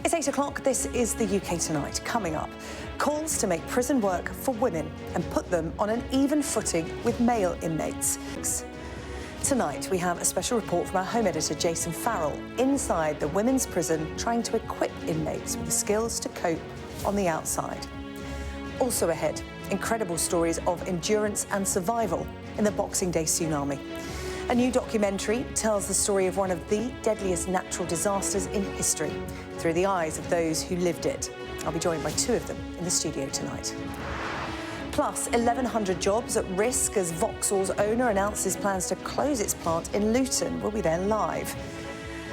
It's 8 o'clock. This is the UK Tonight. Coming up, calls to make prison work for women and put them on an even footing with male inmates. Tonight, we have a special report from our home editor, Jason Farrell, inside the women's prison, trying to equip inmates with the skills to cope on the outside. Also ahead, incredible stories of endurance and survival in the Boxing Day tsunami. A new documentary tells the story of one of the deadliest natural disasters in history through the eyes of those who lived it. I'll be joined by two of them in the studio tonight. Plus, 1,100 jobs at risk as Vauxhall's owner announces plans to close its plant in Luton. We'll be there live.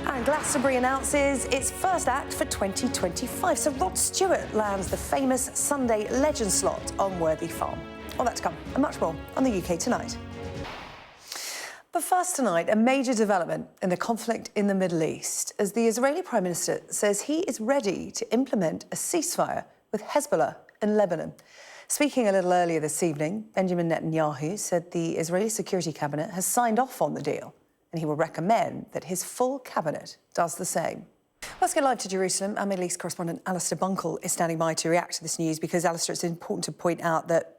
And Glastonbury announces its first act for 2025. So Rod Stewart lands the famous Sunday legend slot on Worthy Farm. All that to come and much more on the UK Tonight. But first tonight, a major development in the conflict in the Middle East as the Israeli Prime Minister says he is ready to implement a ceasefire with Hezbollah in Lebanon. Speaking a little earlier this evening, Benjamin Netanyahu said the Israeli Security Cabinet has signed off on the deal and he will recommend that his full cabinet does the same. Let's go live to Jerusalem. Our Middle East correspondent Alistair Bunkle is standing by to react to this news because, Alistair, it's important to point out that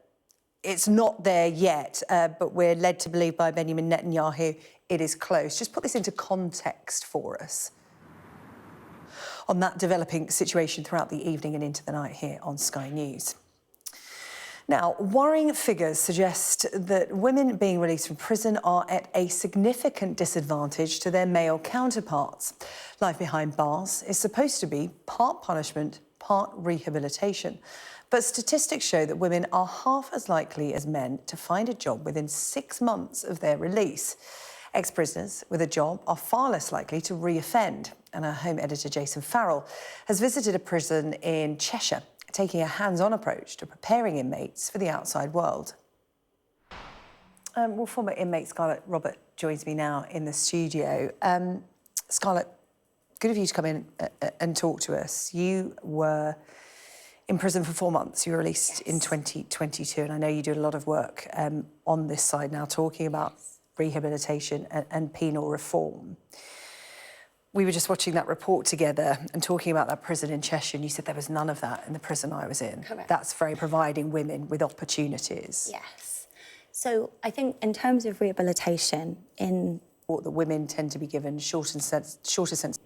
it's not there yet, but we're led to believe by Benjamin Netanyahu it is close. Just put this into context for us on that developing situation throughout the evening and into the night here on Sky News. Now, worrying figures suggest that women being released from prison are at a significant disadvantage to their male counterparts. Life behind bars is supposed to be part punishment, part rehabilitation. But statistics show that women are half as likely as men to find a job within 6 months of their release. Ex-prisoners with a job are far less likely to re-offend. And our home editor, Jason Farrell, has visited a prison in Cheshire, taking a hands-on approach to preparing inmates for the outside world. Well, former inmate Scarlett Robert joins me now in the studio. Scarlett, good of you to come in and talk to us. You were in prison for 4 months. You were released in 2022, and I know you do a lot of work on this side now, talking about rehabilitation and penal reform. We were just watching that report together and talking about that prison in Cheshire, and you said there was none of that in the prison I was in. Correct. That's very providing women with opportunities. Yes. So I think in terms of rehabilitation in... What the women tend to be given shorter sentences.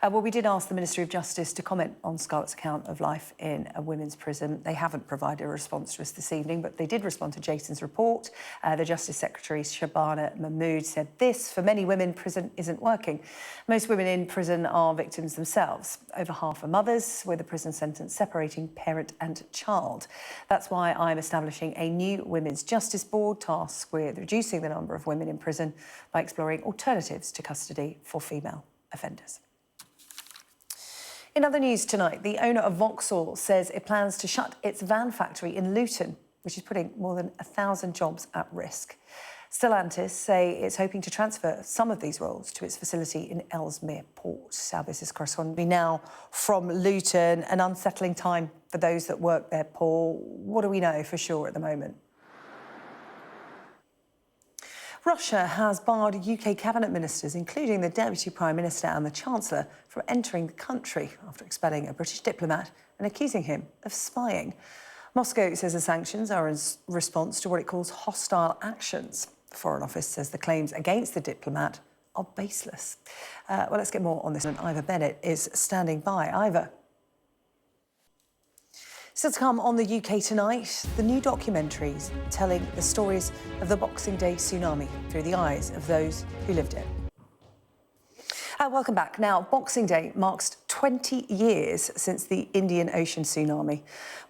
Well, we did ask the Ministry of Justice to comment on Scarlett's account of life in a women's prison. They haven't provided a response to us this evening, but they did respond to Jason's report. The Justice Secretary, Shabana Mahmood, said this: for many women, prison isn't working. Most women in prison are victims themselves. Over half are mothers, with a prison sentence separating parent and child. That's why I'm establishing a new Women's Justice Board tasked with reducing the number of women in prison by exploring alternatives to custody for female offenders. In other news tonight, the owner of Vauxhall says it plans to shut its van factory in Luton, which is putting more than 1,000 jobs at risk. Stellantis say it's hoping to transfer some of these roles to its facility in Ellesmere Port. Our business correspondent now from Luton. An unsettling time for those that work there, Paul. What do we know for sure at the moment? Russia has barred UK cabinet ministers, including the Deputy Prime Minister and the Chancellor, from entering the country after expelling a British diplomat and accusing him of spying. Moscow says the sanctions are in response to what it calls hostile actions. The Foreign Office says the claims against the diplomat are baseless. Well, let's get more on this. And Ivor Bennett is standing by. Ivor. Still to come on the UK Tonight, the new documentaries telling the stories of the Boxing Day tsunami through the eyes of those who lived it. Welcome back. Now, Boxing Day marks 20 years since the Indian Ocean tsunami.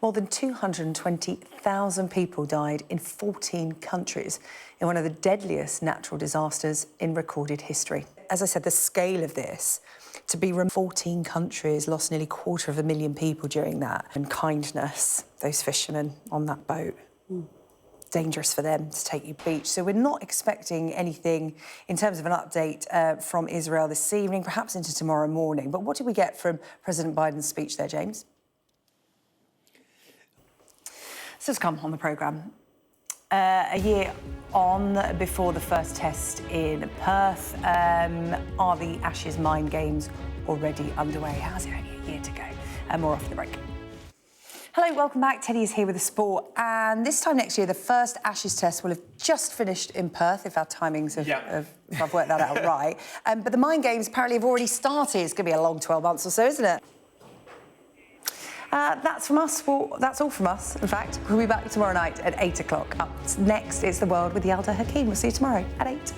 More than 220,000 people died in 14 countries in one of the deadliest natural disasters in recorded history. As I said, the scale of this, to be 14 countries, lost nearly 250,000 people during that. And kindness, those fishermen on that boat. Dangerous for them to take you beach. So we're not expecting anything in terms of an update from Israel this evening, perhaps into tomorrow morning. But what did we get from President Biden's speech there, James? So to come on the programme. A year on before the first test in Perth. Are the Ashes mind games already underway. How's it only a year to go? And more after the break. Hello, welcome back. Teddy is here with the sport. And this time next year, the first Ashes test will have just finished in Perth, if our timings have, if I've worked that out right. But the Mind Games apparently have already started. It's going to be a long 12 months or so, isn't it? That's from us. Well, that's all from us, in fact. We'll be back tomorrow night at 8 o'clock. Up next, it's The World with Yalda Hakeem. We'll see you tomorrow at 8.